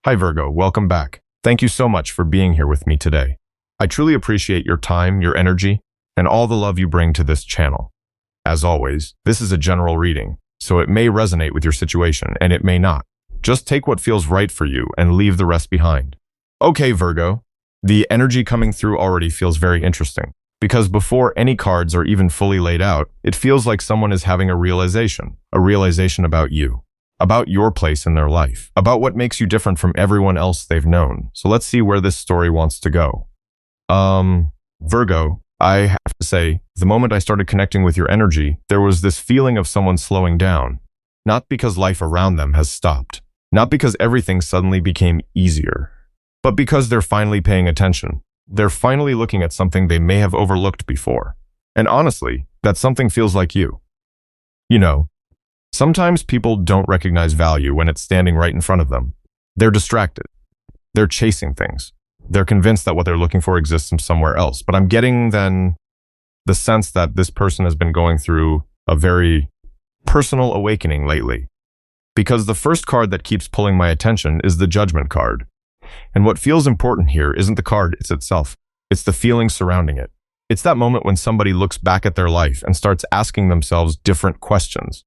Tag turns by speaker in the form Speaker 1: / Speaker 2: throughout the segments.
Speaker 1: Hi Virgo, welcome back. Thank you so much for being here with me today. I truly appreciate your time, your energy, and all the love you bring to this channel. As always, this is a general reading, so it may resonate with your situation and it may not. Just take what feels right for you and leave the rest behind. Okay, Virgo, the energy coming through already feels very interesting, because before any cards are even fully laid out, it feels like someone is having a realization about you. About your place in their life, about what makes you different from everyone else they've known. So let's see where this story wants to go. Virgo, I have to say, the moment I started connecting with your energy, there was this feeling of someone slowing down. Not because life around them has stopped, not because everything suddenly became easier, but because they're finally paying attention. They're finally looking at something they may have overlooked before. And honestly, that something feels like you. You know, sometimes people don't recognize value when it's standing right in front of them. They're distracted. They're chasing things. They're convinced that what they're looking for exists from somewhere else. But I'm getting then the sense that this person has been going through a very personal awakening lately. Because the first card that keeps pulling my attention is the Judgment card. And what feels important here isn't the card itself. It's the feeling surrounding it. It's that moment when somebody looks back at their life and starts asking themselves different questions.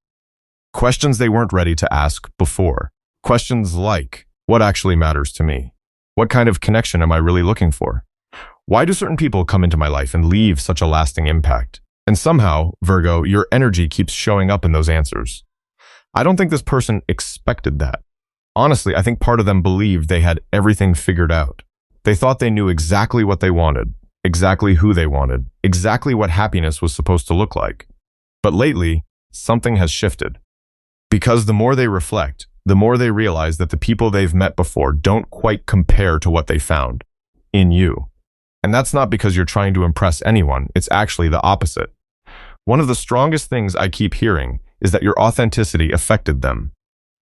Speaker 1: Questions they weren't ready to ask before. Questions like, what actually matters to me? What kind of connection am I really looking for? Why do certain people come into my life and leave such a lasting impact? And somehow, Virgo, your energy keeps showing up in those answers. I don't think this person expected that. Honestly, I think part of them believed they had everything figured out. They thought they knew exactly what they wanted, exactly who they wanted, exactly what happiness was supposed to look like. But lately, something has shifted. Because the more they reflect, the more they realize that the people they've met before don't quite compare to what they found in you. And that's not because you're trying to impress anyone, it's actually the opposite. One of the strongest things I keep hearing is that your authenticity affected them.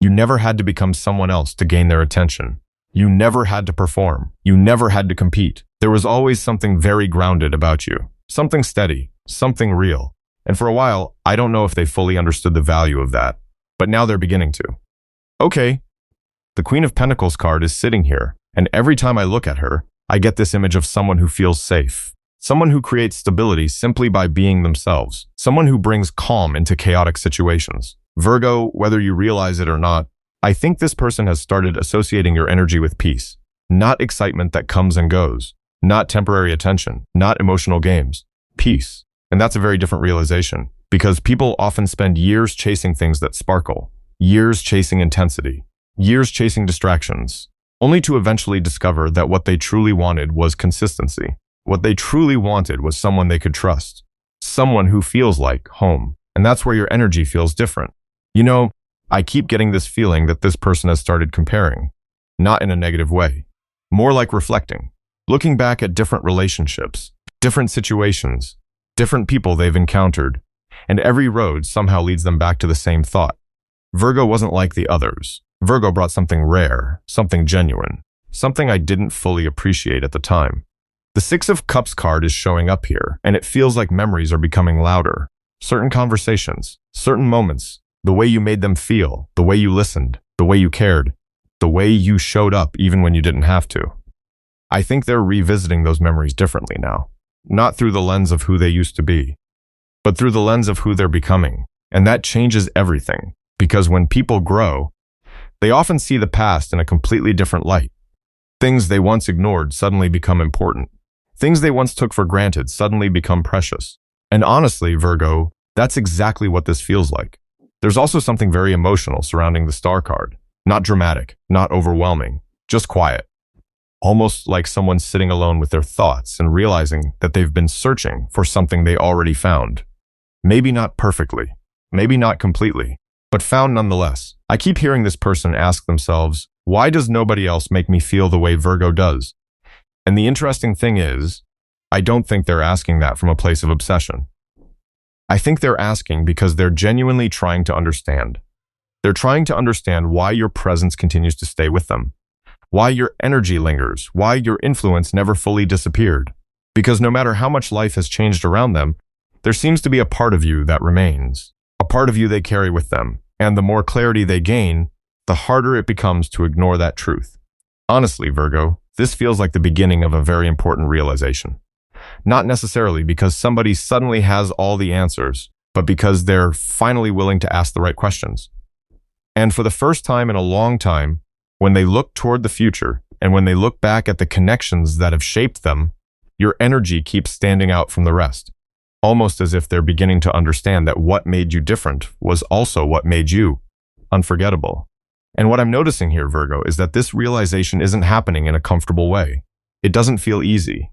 Speaker 1: You never had to become someone else to gain their attention. You never had to perform. You never had to compete. There was always something very grounded about you, something steady, something real. And for a while, I don't know if they fully understood the value of that. But now they're beginning to. Okay, the Queen of Pentacles card is sitting here, and every time I look at her, I get this image of someone who feels safe. Someone who creates stability simply by being themselves. Someone who brings calm into chaotic situations. Virgo, whether you realize it or not, I think this person has started associating your energy with peace. Not excitement that comes and goes. Not temporary attention. Not emotional games. Peace. And that's a very different realization. Because people often spend years chasing things that sparkle, years chasing intensity, years chasing distractions, only to eventually discover that what they truly wanted was consistency. What they truly wanted was someone they could trust, someone who feels like home. And that's where your energy feels different. You know, I keep getting this feeling that this person has started comparing, not in a negative way, more like reflecting, looking back at different relationships, different situations, different people they've encountered. And every road somehow leads them back to the same thought. Virgo wasn't like the others. Virgo brought something rare, something genuine, something I didn't fully appreciate at the time. The Six of Cups card is showing up here, and it feels like memories are becoming louder. Certain conversations, certain moments, the way you made them feel, the way you listened, the way you cared, the way you showed up even when you didn't have to. I think they're revisiting those memories differently now, not through the lens of who they used to be, but through the lens of who they're becoming. And that changes everything, because when people grow, they often see the past in a completely different light. Things they once ignored suddenly become important. Things they once took for granted suddenly become precious. And honestly, Virgo, that's exactly what this feels like. There's also something very emotional surrounding the Star card. Not dramatic, not overwhelming, just quiet. Almost like someone sitting alone with their thoughts and realizing that they've been searching for something they already found. Maybe not perfectly, maybe not completely, but found nonetheless. I keep hearing this person ask themselves, why does nobody else make me feel the way Virgo does? And the interesting thing is, I don't think they're asking that from a place of obsession. I think they're asking because they're genuinely trying to understand. They're trying to understand why your presence continues to stay with them, why your energy lingers, why your influence never fully disappeared. Because no matter how much life has changed around them, there seems to be a part of you that remains, a part of you they carry with them. And the more clarity they gain, the harder it becomes to ignore that truth. Honestly, Virgo, this feels like the beginning of a very important realization. Not necessarily because somebody suddenly has all the answers, but because they're finally willing to ask the right questions. And for the first time in a long time, when they look toward the future and when they look back at the connections that have shaped them, your energy keeps standing out from the rest, almost as if they're beginning to understand that what made you different was also what made you unforgettable. And what I'm noticing here, Virgo, is that this realization isn't happening in a comfortable way. It doesn't feel easy.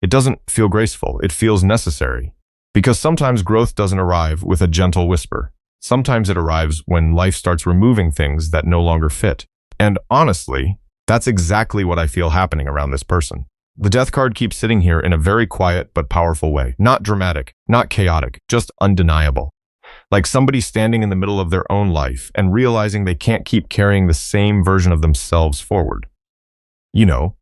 Speaker 1: It doesn't feel graceful. It feels necessary. Because sometimes growth doesn't arrive with a gentle whisper. Sometimes it arrives when life starts removing things that no longer fit. And honestly, that's exactly what I feel happening around this person. The Death card keeps sitting here in a very quiet but powerful way. Not dramatic, not chaotic, just undeniable. Like somebody standing in the middle of their own life and realizing they can't keep carrying the same version of themselves forward. You know,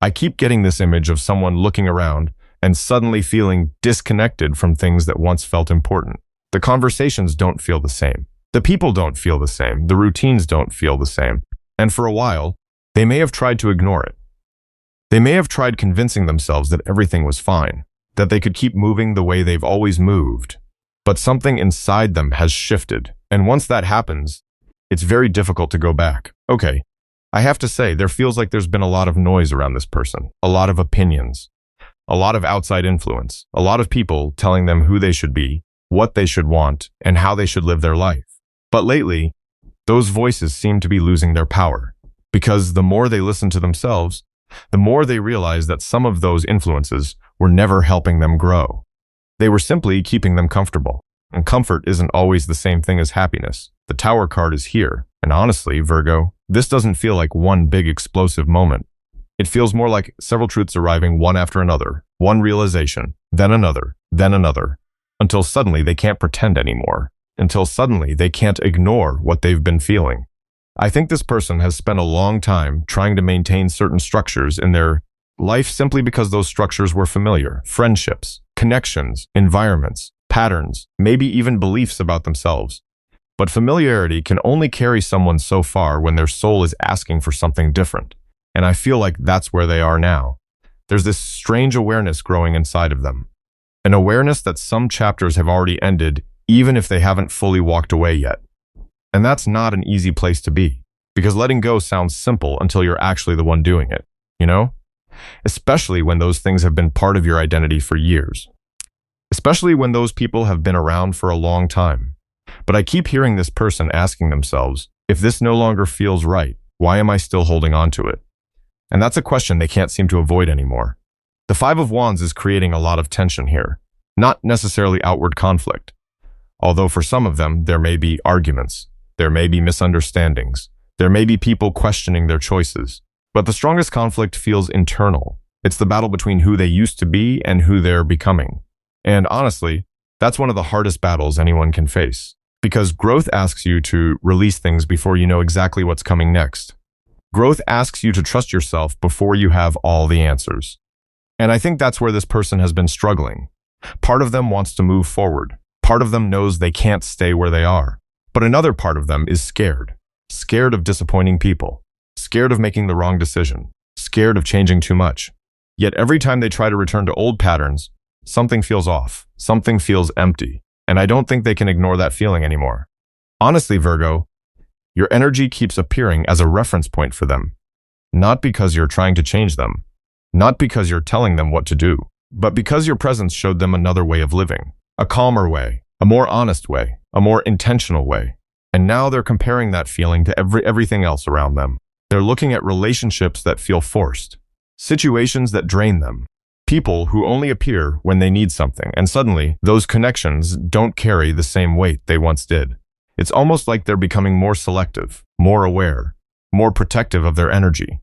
Speaker 1: I keep getting this image of someone looking around and suddenly feeling disconnected from things that once felt important. The conversations don't feel the same. The people don't feel the same. The routines don't feel the same. And for a while, they may have tried to ignore it. They may have tried convincing themselves that everything was fine, that they could keep moving the way they've always moved. But something inside them has shifted, and once that happens, it's very difficult to go back. Okay, I have to say, there feels like there's been a lot of noise around this person, a lot of opinions, a lot of outside influence, a lot of people telling them who they should be, what they should want, and how they should live their life. But lately, those voices seem to be losing their power, because the more they listen to themselves, the more they realize that some of those influences were never helping them grow. They were simply keeping them comfortable, and comfort isn't always the same thing as happiness. The Tower card is here, and honestly, Virgo, this doesn't feel like one big explosive moment. It feels more like several truths arriving one after another, one realization, then another, until suddenly they can't pretend anymore, until suddenly they can't ignore what they've been feeling. I think this person has spent a long time trying to maintain certain structures in their life simply because those structures were familiar. Friendships, connections, environments, patterns, maybe even beliefs about themselves. But familiarity can only carry someone so far when their soul is asking for something different. And I feel like that's where they are now. There's this strange awareness growing inside of them. An awareness that some chapters have already ended, even if they haven't fully walked away yet. And that's not an easy place to be, because letting go sounds simple until you're actually the one doing it, you know? Especially when those things have been part of your identity for years. Especially when those people have been around for a long time. But I keep hearing this person asking themselves, if this no longer feels right, why am I still holding on to it? And that's a question they can't seem to avoid anymore. The Five of Wands is creating a lot of tension here, not necessarily outward conflict. Although for some of them, there may be arguments, there may be misunderstandings, there may be people questioning their choices. But the strongest conflict feels internal. It's the battle between who they used to be and who they're becoming. And honestly, that's one of the hardest battles anyone can face. Because growth asks you to release things before you know exactly what's coming next. Growth asks you to trust yourself before you have all the answers. And I think that's where this person has been struggling. Part of them wants to move forward. Part of them knows they can't stay where they are. But another part of them is scared. Scared of disappointing people. Scared of making the wrong decision. Scared of changing too much. Yet every time they try to return to old patterns, something feels off. Something feels empty. And I don't think they can ignore that feeling anymore. Honestly, Virgo, your energy keeps appearing as a reference point for them. Not because you're trying to change them. Not because you're telling them what to do. But because your presence showed them another way of living. A calmer way. A more honest way. A more intentional way. And now they're comparing that feeling to everything else around them. They're looking at relationships that feel forced. Situations that drain them. People who only appear when they need something, and suddenly, those connections don't carry the same weight they once did. It's almost like they're becoming more selective, more aware, more protective of their energy.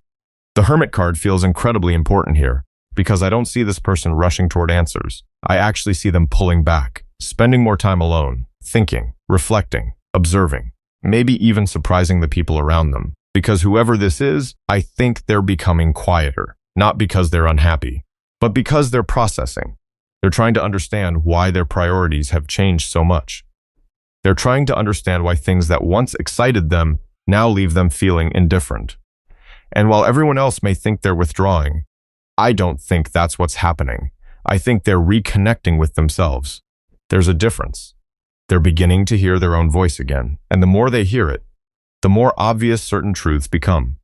Speaker 1: The Hermit card feels incredibly important here, because I don't see this person rushing toward answers. I actually see them pulling back, spending more time alone, thinking, reflecting, observing, maybe even surprising the people around them. Because whoever this is, I think they're becoming quieter, not because they're unhappy, but because they're processing. They're trying to understand why their priorities have changed so much. They're trying to understand why things that once excited them now leave them feeling indifferent. And while everyone else may think they're withdrawing, I don't think that's what's happening. I think they're reconnecting with themselves. There's a difference. They're beginning to hear their own voice again, and the more they hear it, the more obvious certain truths become.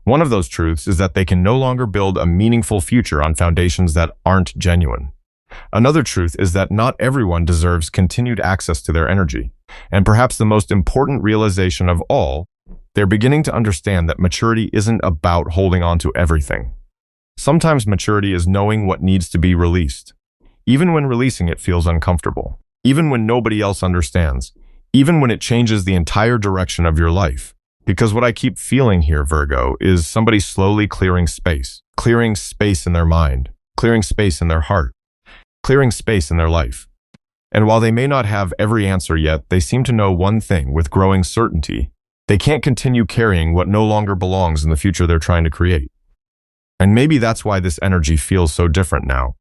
Speaker 1: One of those truths is that they can no longer build a meaningful future on foundations that aren't genuine. Another truth is that not everyone deserves continued access to their energy. And perhaps the most important realization of all, they're beginning to understand that maturity isn't about holding on to everything. Sometimes maturity is knowing what needs to be released, even when releasing it feels uncomfortable, even when nobody else understands, even when it changes the entire direction of your life. Because what I keep feeling here, Virgo, is somebody slowly clearing space in their mind, clearing space in their heart, clearing space in their life. And while they may not have every answer yet, they seem to know one thing with growing certainty. They can't continue carrying what no longer belongs in the future they're trying to create. And maybe that's why this energy feels so different now.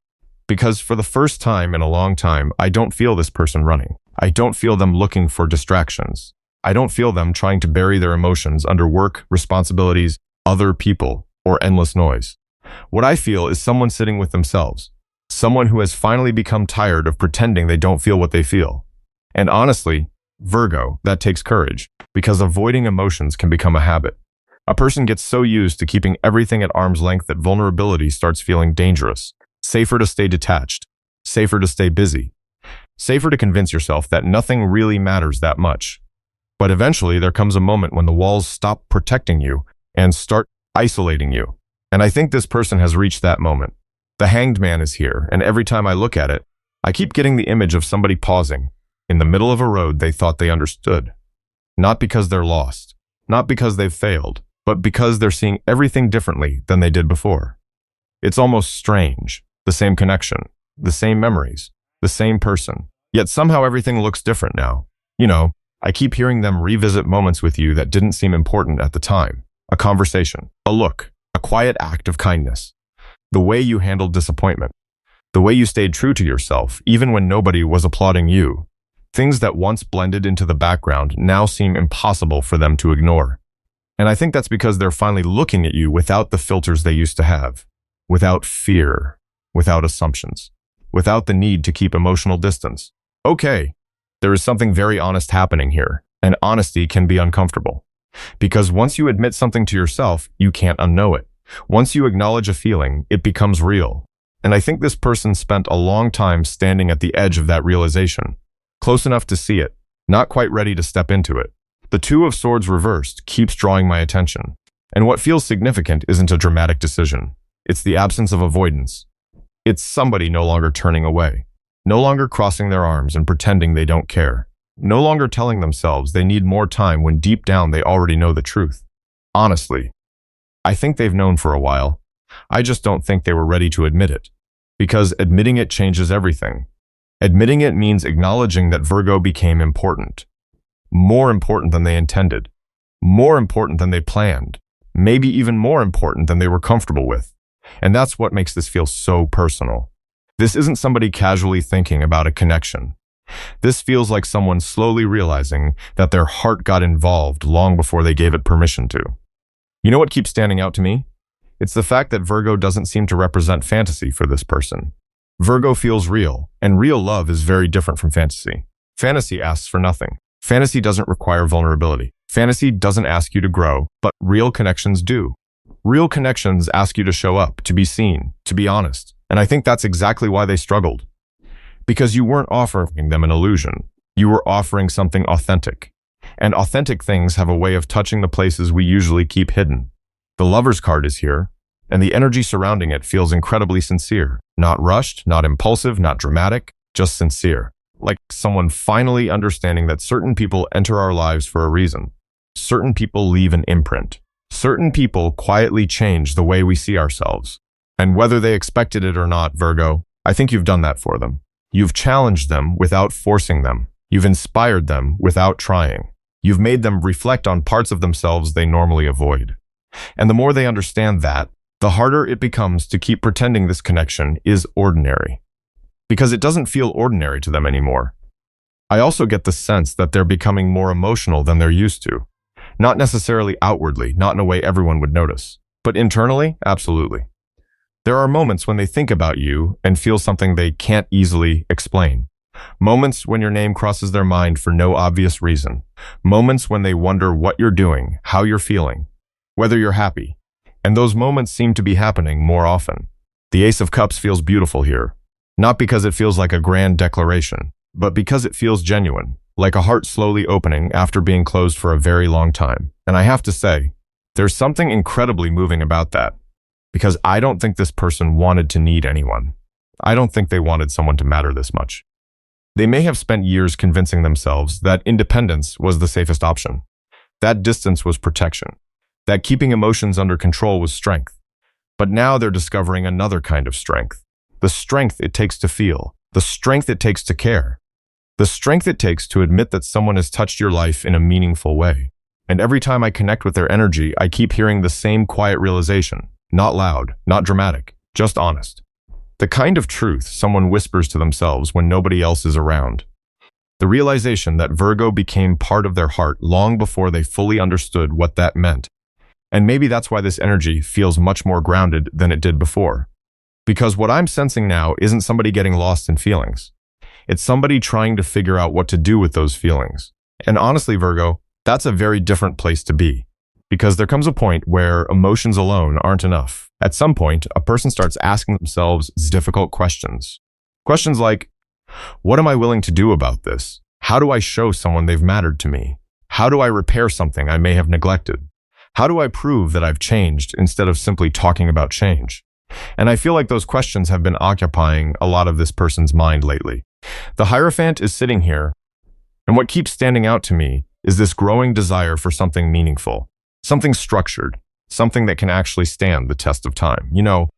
Speaker 1: Because for the first time in a long time, I don't feel this person running. I don't feel them looking for distractions. I don't feel them trying to bury their emotions under work, responsibilities, other people, or endless noise. What I feel is someone sitting with themselves. Someone who has finally become tired of pretending they don't feel what they feel. And honestly, Virgo, that takes courage, because avoiding emotions can become a habit. A person gets so used to keeping everything at arm's length that vulnerability starts feeling dangerous. Safer to stay detached. Safer to stay busy. Safer to convince yourself that nothing really matters that much. But eventually there comes a moment when the walls stop protecting you and start isolating you. And I think this person has reached that moment. The Hanged Man is here, and every time I look at it, I keep getting the image of somebody pausing in the middle of a road they thought they understood. Not because they're lost, not because they've failed, but because they're seeing everything differently than they did before. It's almost strange. The same connection, the same memories, the same person. Yet somehow everything looks different now. You know, I keep hearing them revisit moments with you that didn't seem important at the time. A conversation, a look, a quiet act of kindness. The way you handled disappointment. The way you stayed true to yourself, even when nobody was applauding you. Things that once blended into the background now seem impossible for them to ignore. And I think that's because they're finally looking at you without the filters they used to have. Without fear. Without assumptions. Without the need to keep emotional distance. Okay, there is something very honest happening here, and honesty can be uncomfortable. Because once you admit something to yourself, you can't unknow it. Once you acknowledge a feeling, it becomes real. And I think this person spent a long time standing at the edge of that realization. Close enough to see it, not quite ready to step into it. The Two of Swords reversed keeps drawing my attention. And what feels significant isn't a dramatic decision. It's the absence of avoidance. It's somebody no longer turning away. No longer crossing their arms and pretending they don't care. No longer telling themselves they need more time when deep down they already know the truth. Honestly, I think they've known for a while. I just don't think they were ready to admit it. Because admitting it changes everything. Admitting it means acknowledging that Virgo became important. More important than they intended. More important than they planned. Maybe even more important than they were comfortable with. And that's what makes this feel so personal. This isn't somebody casually thinking about a connection. This feels like someone slowly realizing that their heart got involved long before they gave it permission to. You know what keeps standing out to me? It's the fact that Virgo doesn't seem to represent fantasy for this person. Virgo feels real, and real love is very different from fantasy. Fantasy asks for nothing. Fantasy doesn't require vulnerability. Fantasy doesn't ask you to grow, but real connections do. Real connections ask you to show up, to be seen, to be honest. And I think that's exactly why they struggled. Because you weren't offering them an illusion. You were offering something authentic. And authentic things have a way of touching the places we usually keep hidden. The Lover's card is here, and the energy surrounding it feels incredibly sincere. Not rushed, not impulsive, not dramatic, just sincere. Like someone finally understanding that certain people enter our lives for a reason. Certain people leave an imprint. Certain people quietly change the way we see ourselves. And whether they expected it or not, Virgo, I think you've done that for them. You've challenged them without forcing them. You've inspired them without trying. You've made them reflect on parts of themselves they normally avoid. And the more they understand that, the harder it becomes to keep pretending this connection is ordinary. Because it doesn't feel ordinary to them anymore. I also get the sense that they're becoming more emotional than they're used to. Not necessarily outwardly, not in a way everyone would notice. But internally, absolutely. There are moments when they think about you and feel something they can't easily explain. Moments when your name crosses their mind for no obvious reason. Moments when they wonder what you're doing, how you're feeling, whether you're happy. And those moments seem to be happening more often. The Ace of Cups feels beautiful here. Not because it feels like a grand declaration, but because it feels genuine, like a heart slowly opening after being closed for a very long time. And I have to say, there's something incredibly moving about that, because I don't think this person wanted to need anyone. I don't think they wanted someone to matter this much. They may have spent years convincing themselves that independence was the safest option, that distance was protection, that keeping emotions under control was strength. But now they're discovering another kind of strength, the strength it takes to feel, the strength it takes to care, the strength it takes to admit that someone has touched your life in a meaningful way. And every time I connect with their energy, I keep hearing the same quiet realization, not loud, not dramatic, just honest. The kind of truth someone whispers to themselves when nobody else is around. The realization that Virgo became part of their heart long before they fully understood what that meant. And maybe that's why this energy feels much more grounded than it did before. Because what I'm sensing now isn't somebody getting lost in feelings. It's somebody trying to figure out what to do with those feelings. And honestly, Virgo, that's a very different place to be. Because there comes a point where emotions alone aren't enough. At some point, a person starts asking themselves difficult questions. Questions like, what am I willing to do about this? How do I show someone they've mattered to me? How do I repair something I may have neglected? How do I prove that I've changed instead of simply talking about change? And I feel like those questions have been occupying a lot of this person's mind lately. The Hierophant is sitting here, and what keeps standing out to me is this growing desire for something meaningful, something structured, something that can actually stand the test of time. You know,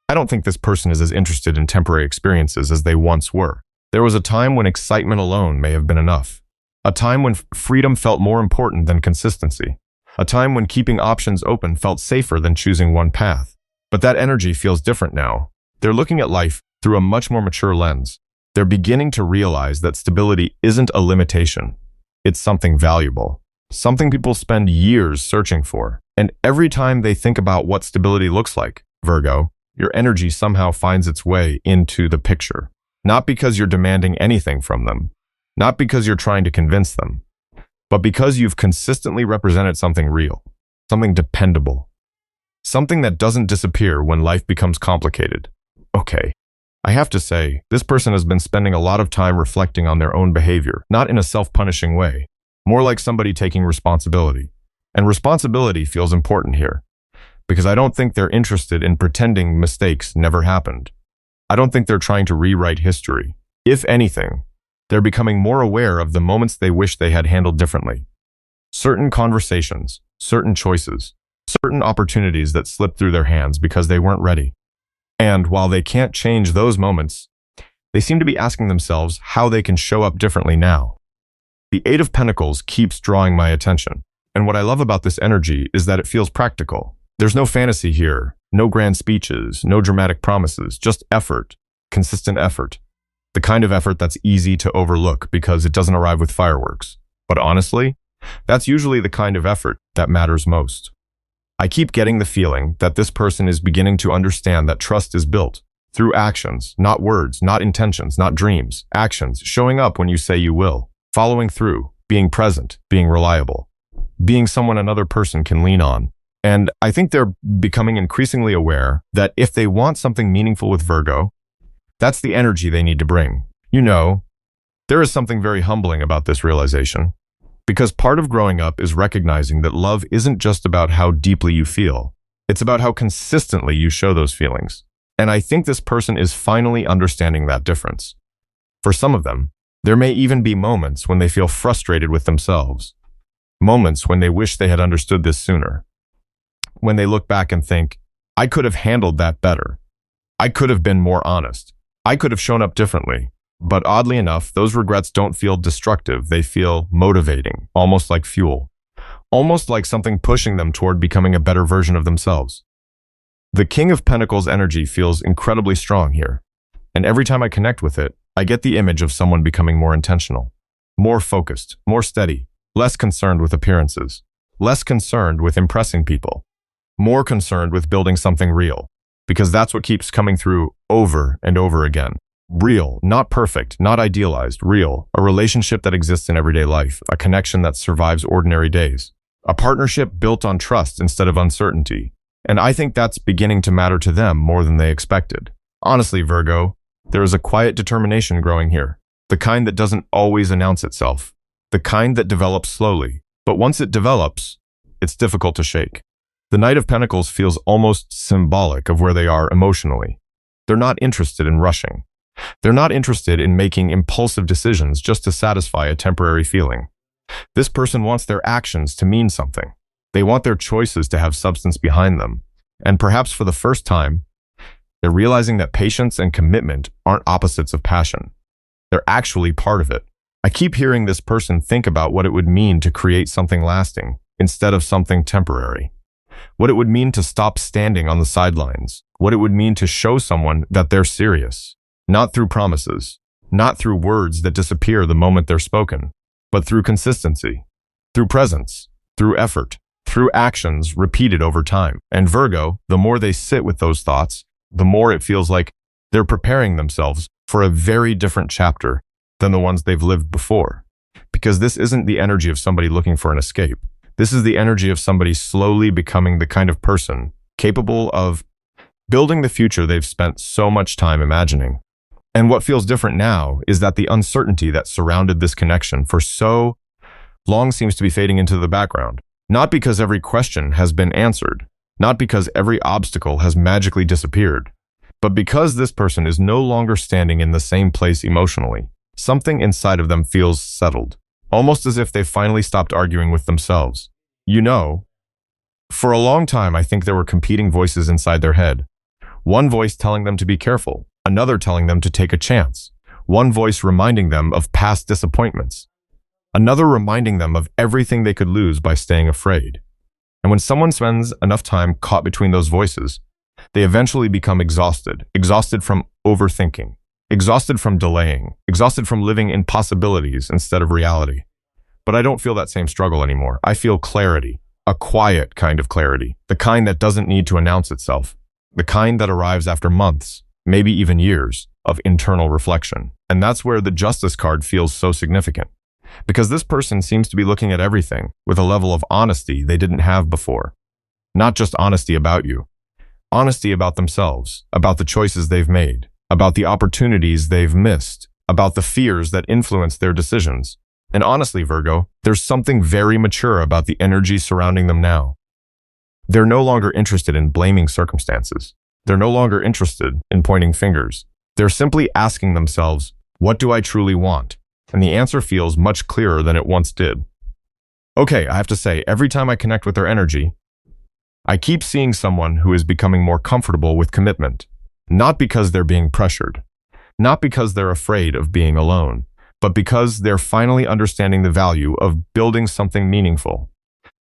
Speaker 1: I don't think this person is as interested in temporary experiences as they once were. There was a time when excitement alone may have been enough. A time when freedom felt more important than consistency. A time when keeping options open felt safer than choosing one path. But that energy feels different now. They're looking at life through a much more mature lens. They're beginning to realize that stability isn't a limitation. It's something valuable. Something people spend years searching for. And every time they think about what stability looks like, Virgo, your energy somehow finds its way into the picture. Not because you're demanding anything from them. Not because you're trying to convince them. But because you've consistently represented something real. Something dependable. Something that doesn't disappear when life becomes complicated. Okay. I have to say, this person has been spending a lot of time reflecting on their own behavior, not in a self-punishing way. More like somebody taking responsibility. And responsibility feels important here, because I don't think they're interested in pretending mistakes never happened. I don't think they're trying to rewrite history. If anything, they're becoming more aware of the moments they wish they had handled differently. Certain conversations, certain choices, certain opportunities that slipped through their hands because they weren't ready. And while they can't change those moments, they seem to be asking themselves how they can show up differently now. The Eight of Pentacles keeps drawing my attention. And what I love about this energy is that it feels practical. There's no fantasy here, no grand speeches, no dramatic promises, just effort, consistent effort. The kind of effort that's easy to overlook because it doesn't arrive with fireworks. But honestly, that's usually the kind of effort that matters most. I keep getting the feeling that this person is beginning to understand that trust is built through actions, not words, not intentions, not dreams. Actions, showing up when you say you will, following through, being present, being reliable, being someone another person can lean on. And I think they're becoming increasingly aware that if they want something meaningful with Virgo, that's the energy they need to bring. You know, there is something very humbling about this realization. Because part of growing up is recognizing that love isn't just about how deeply you feel. It's about how consistently you show those feelings. And I think this person is finally understanding that difference. For some of them, there may even be moments when they feel frustrated with themselves. Moments when they wish they had understood this sooner. When they look back and think, I could have handled that better. I could have been more honest. I could have shown up differently. But oddly enough, those regrets don't feel destructive. They feel motivating, almost like fuel. Almost like something pushing them toward becoming a better version of themselves. The King of Pentacles energy feels incredibly strong here. And every time I connect with it, I get the image of someone becoming more intentional, more focused, more steady, less concerned with appearances, less concerned with impressing people, more concerned with building something real, because that's what keeps coming through over and over again. Real, not perfect, not idealized, real, a relationship that exists in everyday life, a connection that survives ordinary days, a partnership built on trust instead of uncertainty. And I think that's beginning to matter to them more than they expected. Honestly, Virgo, there is a quiet determination growing here, the kind that doesn't always announce itself, the kind that develops slowly, but once it develops, it's difficult to shake. The Knight of Pentacles feels almost symbolic of where they are emotionally. They're not interested in rushing. They're not interested in making impulsive decisions just to satisfy a temporary feeling. This person wants their actions to mean something. They want their choices to have substance behind them. And perhaps for the first time, they're realizing that patience and commitment aren't opposites of passion. They're actually part of it. I keep hearing this person think about what it would mean to create something lasting instead of something temporary. What it would mean to stop standing on the sidelines. What it would mean to show someone that they're serious. Not through promises, not through words that disappear the moment they're spoken, but through consistency, through presence, through effort, through actions repeated over time. And Virgo, the more they sit with those thoughts, the more it feels like they're preparing themselves for a very different chapter than the ones they've lived before. Because this isn't the energy of somebody looking for an escape. This is the energy of somebody slowly becoming the kind of person capable of building the future they've spent so much time imagining. And what feels different now is that the uncertainty that surrounded this connection for so long seems to be fading into the background. Not because every question has been answered, not because every obstacle has magically disappeared, but because this person is no longer standing in the same place emotionally. Something inside of them feels settled, almost as if they've finally stopped arguing with themselves. You know, for a long time I think there were competing voices inside their head. One voice telling them to be careful, another telling them to take a chance, one voice reminding them of past disappointments, another reminding them of everything they could lose by staying afraid. And when someone spends enough time caught between those voices, they eventually become exhausted, exhausted from overthinking, exhausted from delaying, exhausted from living in possibilities instead of reality. But I don't feel that same struggle anymore. I feel clarity, a quiet kind of clarity, the kind that doesn't need to announce itself, the kind that arrives after months, maybe even years, of internal reflection. And that's where the Justice card feels so significant. Because this person seems to be looking at everything with a level of honesty they didn't have before. Not just honesty about you. Honesty about themselves, about the choices they've made, about the opportunities they've missed, about the fears that influence their decisions. And honestly, Virgo, there's something very mature about the energy surrounding them now. They're no longer interested in blaming circumstances. They're no longer interested in pointing fingers. They're simply asking themselves, what do I truly want? And the answer feels much clearer than it once did. Okay, I have to say, every time I connect with their energy, I keep seeing someone who is becoming more comfortable with commitment. Not because they're being pressured, not because they're afraid of being alone, but because they're finally understanding the value of building something meaningful.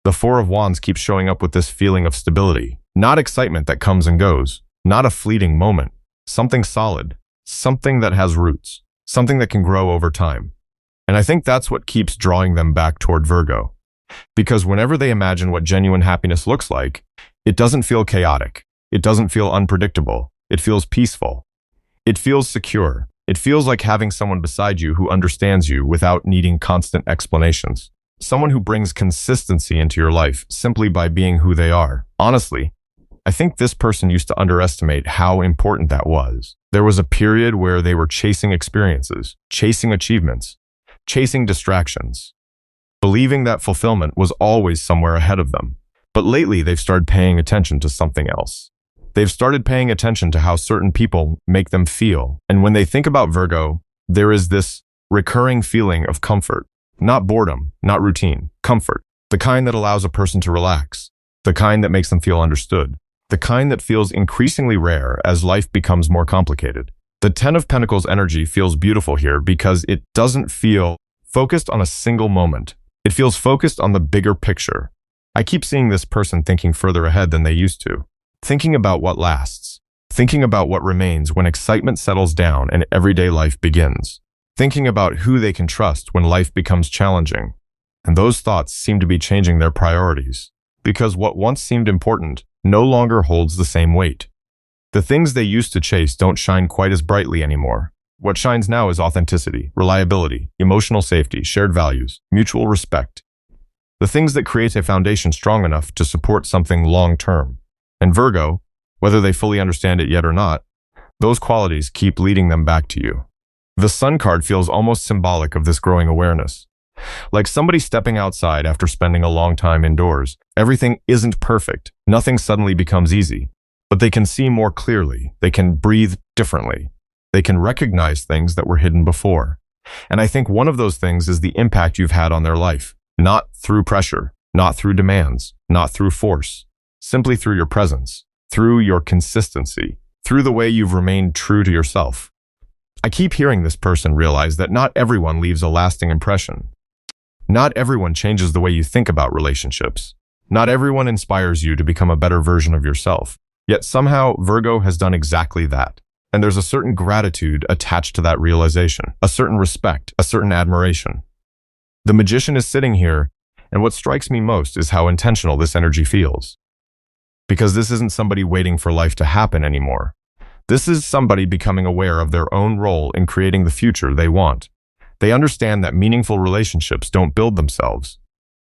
Speaker 1: The Four of Wands keeps showing up with this feeling of stability, not excitement that comes and goes, not a fleeting moment, something solid, something that has roots, something that can grow over time. And I think that's what keeps drawing them back toward Virgo. Because whenever they imagine what genuine happiness looks like, it doesn't feel chaotic. It doesn't feel unpredictable. It feels peaceful. It feels secure. It feels like having someone beside you who understands you without needing constant explanations. Someone who brings consistency into your life simply by being who they are. Honestly, I think this person used to underestimate how important that was. There was a period where they were chasing experiences, chasing achievements, chasing distractions, believing that fulfillment was always somewhere ahead of them. But lately, they've started paying attention to something else. They've started paying attention to how certain people make them feel. And when they think about Virgo, there is this recurring feeling of comfort. Not boredom, not routine, comfort. The kind that allows a person to relax. The kind that makes them feel understood. The kind that feels increasingly rare as life becomes more complicated. The Ten of Pentacles energy feels beautiful here because it doesn't feel focused on a single moment. It feels focused on the bigger picture. I keep seeing this person thinking further ahead than they used to. Thinking about what lasts. Thinking about what remains when excitement settles down and everyday life begins. Thinking about who they can trust when life becomes challenging. And those thoughts seem to be changing their priorities, because what once seemed important no longer holds the same weight. The things they used to chase don't shine quite as brightly anymore. What shines now is authenticity, reliability, emotional safety, shared values, mutual respect. The things that create a foundation strong enough to support something long-term. And Virgo, whether they fully understand it yet or not, those qualities keep leading them back to you. The Sun card feels almost symbolic of this growing awareness. Like somebody stepping outside after spending a long time indoors. Everything isn't perfect. Nothing suddenly becomes easy. But they can see more clearly. They can breathe differently. They can recognize things that were hidden before. And I think one of those things is the impact you've had on their life. Not through pressure, not through demands, not through force. Simply through your presence, through your consistency, through the way you've remained true to yourself. I keep hearing this person realize that not everyone leaves a lasting impression. Not everyone changes the way you think about relationships. Not everyone inspires you to become a better version of yourself. Yet somehow Virgo has done exactly that. And there's a certain gratitude attached to that realization, a certain respect, a certain admiration. The Magician is sitting here, and what strikes me most is how intentional this energy feels. Because this isn't somebody waiting for life to happen anymore. This is somebody becoming aware of their own role in creating the future they want. They understand that meaningful relationships don't build themselves.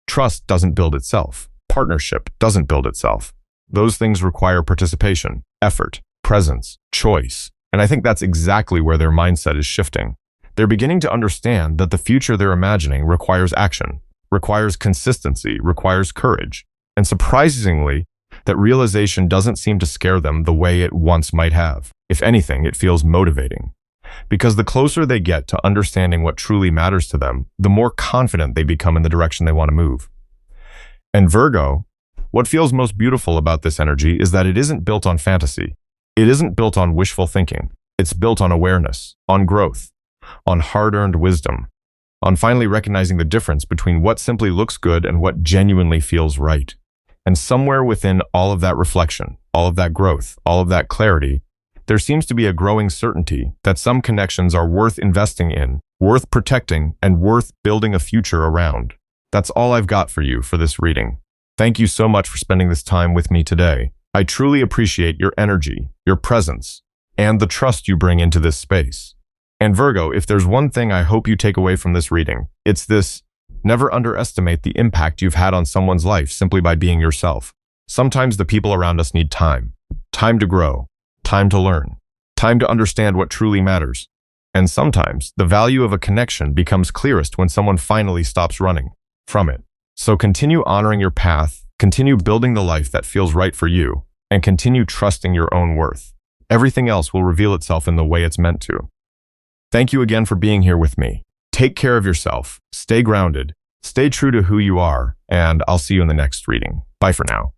Speaker 1: Trust doesn't build itself. Partnership doesn't build itself. Those things require participation, effort, presence, choice. And I think that's exactly where their mindset is shifting. They're beginning to understand that the future they're imagining requires action, requires consistency, requires courage. And surprisingly, that realization doesn't seem to scare them the way it once might have. If anything, it feels motivating. Because the closer they get to understanding what truly matters to them, the more confident they become in the direction they want to move. And Virgo, what feels most beautiful about this energy is that it isn't built on fantasy. It isn't built on wishful thinking. It's built on awareness, on growth, on hard-earned wisdom, on finally recognizing the difference between what simply looks good and what genuinely feels right. And somewhere within all of that reflection, all of that growth, all of that clarity, there seems to be a growing certainty that some connections are worth investing in, worth protecting, and worth building a future around. That's all I've got for you for this reading. Thank you so much for spending this time with me today. I truly appreciate your energy, your presence, and the trust you bring into this space. And Virgo, if there's one thing I hope you take away from this reading, it's this: never underestimate the impact you've had on someone's life simply by being yourself. Sometimes the people around us need time. Time to grow. Time to learn. Time to understand what truly matters. And sometimes the value of a connection becomes clearest when someone finally stops running from it. So continue honoring your path, continue building the life that feels right for you, and continue trusting your own worth. Everything else will reveal itself in the way it's meant to. Thank you again for being here with me. Take care of yourself, stay grounded, stay true to who you are, and I'll see you in the next reading. Bye for now.